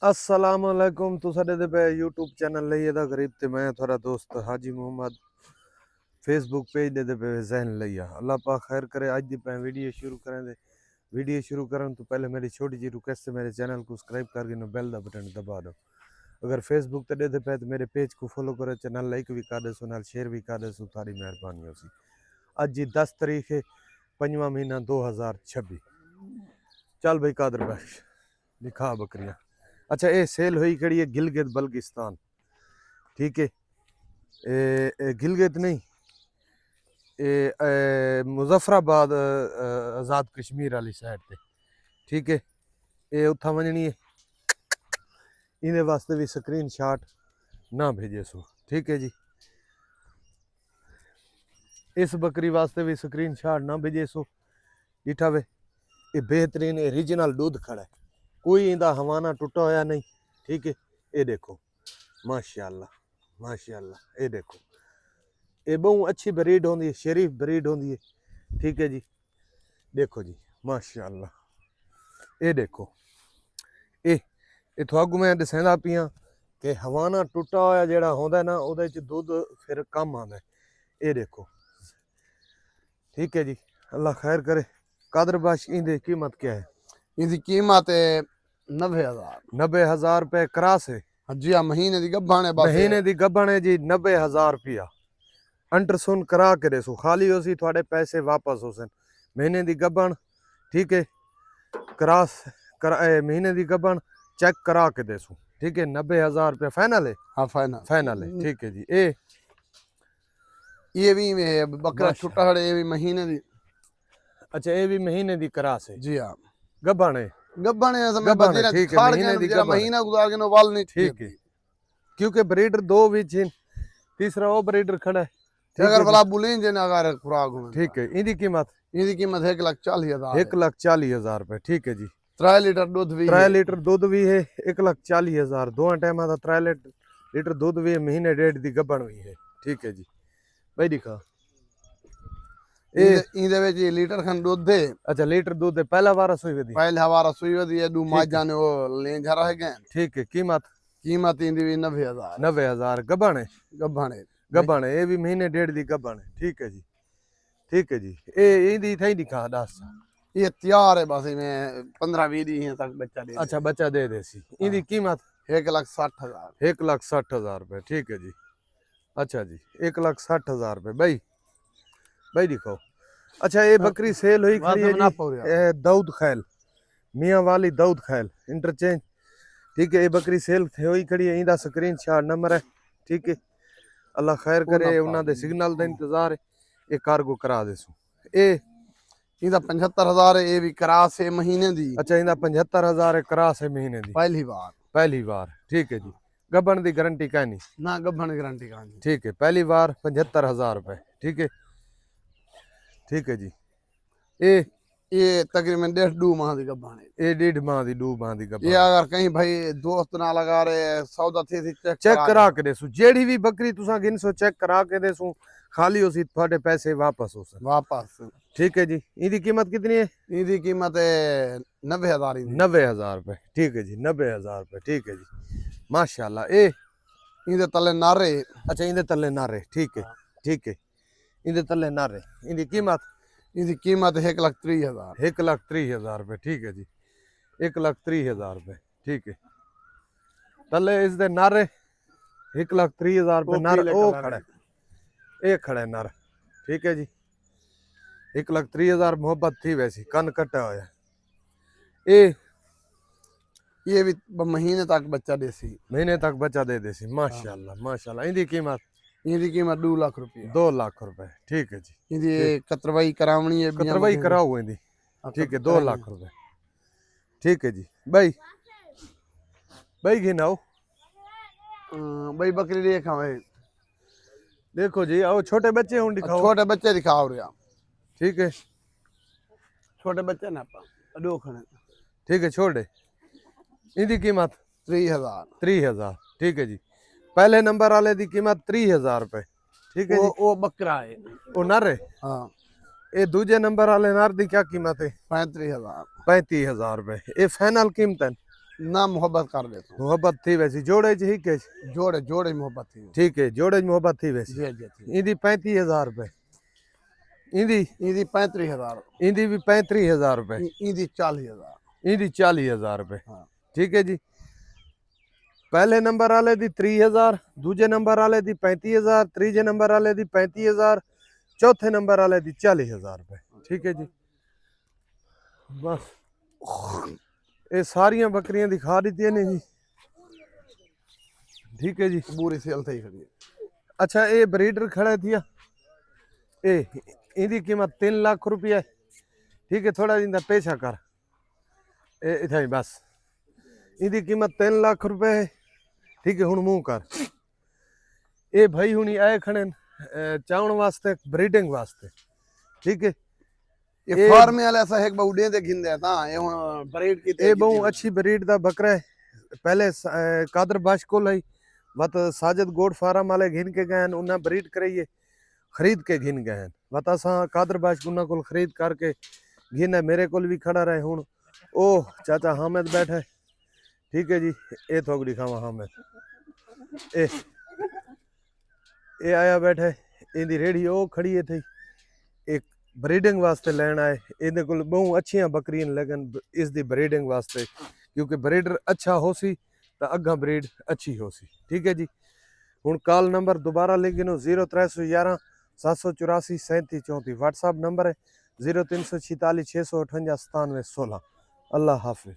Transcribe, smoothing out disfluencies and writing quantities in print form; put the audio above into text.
अस्सलाम वालेकुम तो साडे दे पे यूट्यूब चैनल लइए दा गरीब ते मैं थोड़ा दोस्त हाजी मोहम्मद फेसबुक पेज दे पे जहन लिया अल्लाह पाक खैर करे। आज दी पे वीडियो शुरू करन तो पहले मेरी छोटी जी रिक्वेस्ट है, मेरे चैनल को सब्सक्राइब करके ना बेल दा बटन दबा दो। अगर फेसबुक ते दे पे तो मेरे पेज को फॉलो करे, चैनल लाइक भी कर दे, नाल शेयर भी कर दे, थारी मेहरबानी होसी। आज जी 10 तारीख है 5वां महीना 2026। चल भाई कादर बख्श दिखा बकरियां। अच्छा ये सेल हुई खड़ी है गिलगित बल्किस्तान, ठीक है। गिलगित नहीं, मुजफ्फराबाद आज़ाद कश्मीर वाली साइड पे, ठीक है। ये उथा वजनी है, इन्हें वास्ते भी स्क्रीन शॉट ना भेजे सो, ठीक है जी। इस बकरी वास्ते भी स्क्रीन शॉट ना भेजे सो। डिठा वे ये बेहतरीन ओरिजिनल दूध खड़ा है, कोई इंदा हवाना टूटा होया नहीं, ठीक है। ये देखो माशाअल्लाह माशाअल्लाह, ये देखो ये बहुत अच्छी ब्रीड होंदी है, शरीफ ब्रीड होंदी है, ठीक है जी। देखो जी माशाअल्लाह, ये देखो ये थोड़ा मैं दसेंदा पियां कि हवाना टूटा होया जेड़ा होंदा ना ओदे च दूध फिर कम आंदा है। ये देखो, ठीक है जी, अल्लाह खैर करे। कादर बाश इंदी कीमत क्या है? इनकी कीमत है 90,000। 90,000 रुपए क्रॉस है जी हाँ, महीने की गब्बान है, बस महीने दी गब्बन है जी। 90,000 रुपया अंटरसुन करा के देसो, खाली हो सी थोड़े पैसे वापस हो सन। महीने दी गब्बन, ठीक है, क्रॉस महीने दी गब्बन चेक करा के देसो, ठीक है। 90,000 रुपया फाइनल है? हाँ फाइनल फाइनल है, ठीक है जी। ये भी बकरा छुट्टा है, ये भी महीने दी। अच्छा ये भी महीने दी क्रॉस है? जी हाँ, गब्बन है, गब्बान है समय गब्बन है, बजीरा ठीक है, खाड़ महीने दी के गब्बन महीना गुजार के नो वाल नहीं, ठीक है। क्योंकि ब्रीडर दो भी छिन, तीसरा वो ब्रीडर खड़ा है, अगर वाला बुलें जे ना अगर खुराक हो, ठीक है। इनकी कीमत? इनकी कीमत 1,40,000। 1,40,000 रुपए, ठीक है जी। 3 लीटर दूध भी 3 लीटर दूध भी है, 1,40,000 दो टाइम का 3 लीटर दूध भी है, महीने डेढ़ दी गब्बन भी है, ठीक है जी। भाई दिखा इंदे विच लीटर खन दूध दे। अच्छा लीटर दूध है, पहला वारा सुई वदी, पहले हवारा सुई वदी है, दू माजा ने वो ले झरा है गए, ठीक है। कीमत इंदी भी 90,000। 90,000 गब्बन है, गब्बान है, गब्बन है, ये भी महीने डेढ़ दी गब्बन है, ठीक है जी, ठीक है जी। ये इंदी थई दिखा दस। ये तैयार है, बस में 15-20 दिन तक बच्चा दे। अच्छा बच्चा दे देसी। इंदी कीमत? 1,60,000। 1,60,000 रुपए, ठीक है जी। अच्छा जी 1,60,000 रुपए। भाई भाई दिखाओ। अच्छा ये बकरी सेल हुई खड़ी है जी, दाऊद खैल, मियाँ वाली दाऊद खैल इंटरचेंज, ठीक है। ये बकरी सेल हुई खड़ी है, इंदा स्क्रीन शॉट नंबर है, ठीक है। अल्लाह खैर करे, उन्होंने दे सिग्नल का इंतजार है, ये कार्गो करा देसू। ये इंदा 75,000 है, ये भी क्रॉस है महीने दी। अच्छा इंदा 75,000 है, क्रॉस है महीने दी, पहली बार, ठीक है जी। गब्बन दी गारंटी का नहीं ना, गब्बन गारंटी का नहीं, ठीक है। पहली बार 75,000 रुपए, ठीक है, ठीक है जी। ये तकरीबन 1.5-2 माह दी गब्बन है। ये 1.5 माह दी 2 माह दी गब्बन। ये अगर कहीं भाई दोस्त ना लगा रहे सौदा थे चेक करा के देसू, जेड़ी भी बकरी तुसा गिनसो चेक करा के देसू, खाली हो सी थोड़े पैसे वापस हो सन, वापस, ठीक है जी। इनकी कीमत कितनी है? इनकी कीमत है 90,000। 90,000 रुपए, ठीक है जी, 90,000 रुपए, ठीक है जी माशाल्लाह। ये इनके तले नारे। अच्छा इनके तले नारे, ठीक है, ठीक है, इनके तले नारे। इनकी कीमत? इनकी कीमत 1,30,000। 1,30,000 रुपए, ठीक है जी, 1,30,000 रुपए, ठीक है। तले इस दे नारे 1,30,000 रुपए नर। ओ खड़ा है, ये खड़ा है नर, ठीक है जी। 1,30,000 मोहब्बत थी वैसी, कन कटा होया। ये भी महीने तक बच्चा देसी, महीने तक बच्चा दे देसी, माशाल्लाह माशाल्लाह। इनकी कीमत? इनकी कीमत 2 लाख रुपया। 2 लाख रुपए, ठीक है जी। इनकी कतरवाई करावनी है, कतरवाई कराओ इनकी, ठीक है, 2 लाख रुपए, ठीक है जी। भाई भाई गिनाओ भाई बकरी देखा भाई, देखो जी, आओ छोटे बच्चे हूं दिखाओ, छोटे बच्चे दिखाओ रहा, ठीक है, छोटे बच्चे ना दो खड़े, ठीक है, छोड़ दे। इनकी कीमत? 30,000। 30,000, ठीक है जी। पहले नंबर वाले दी कीमत 30,000 रुपए, ठीक है जी। वो बकरा है, वो नर है? हाँ। ये दूजे नंबर वाले नर दी क्या कीमत है? 35,000। 35,000 रुपए। ये फाइनल कीमत है? ना मोहब्बत कर देता हूँ। मोहब्बत थी वैसी जोड़े च ही के जोड़े जोड़े मोहब्बत थी। ठीक है जोड़े च मोहब्बत थी वैसी जी जी जी। इंदी 35,000 रुपए इंदी इंदी 35,000, इंदी भी 35,000 रुपए इंदी 40,000। इंदी 40,000 रुपए हाँ ठीक है जी पहले नंबर वाले दी 30,000 दूजे नंबर वाले दी 35,000 तीजे नंबर वाले दी 35,000 चौथे नंबर वाले दी 40,000 रुपए ठीक है जी बस ये सारियां बकरियां दिखा दी ने जी ठीक है जी पूरी सेल थी खड़ी। अच्छा ये ब्रीडर खड़ा थिया ए इनकी कीमत 3 लाख रुपया है ठीक है थोड़ा इंदा पेशा कर ए इथा ही बस इनकी कीमत 3 लाख रुपए है ठीक है हुन मुंह कर ए भाई हुनी आए खड़े चावण वास्ते ब्रीडिंग वास्ते ठीक है ये फार्म वाले ऐसा है कि बहु दे घिंदे ता ये हुन ब्रीड की ये बहु अच्छी ब्रीड दा बकरा है पहले कादर बाश को लाई वत साजिद गोड फार्म वाले घिन के गए उन्हें ब्रीड कराइए खरीद के घिन गए वत असा कादर बाश उन्हें को खरीद करके घिन है मेरे को भी खड़ा रहे हुन ओ चाचा हामिद बैठे ठीक है जी ए थोक दिखावा हामिद ए आया बैठे इंदी रेड़ी ओ खड़ी है थी एक ब्रीडिंग वास्ते लैन आए इहदे कोल बहु अच्छियां बकरियां लेकिन इस दी ब्रीडिंग वास्ते क्योंकि ब्रीडर अच्छा हो सी तो अग्गा ब्रीड अच्छी हो सी ठीक है जी हुन कॉल नंबर दोबारा लिख गिनो 0311 784 37 34 व्हाट्सएप नंबर है 0346 658 97 16 अल्लाह हाफिज।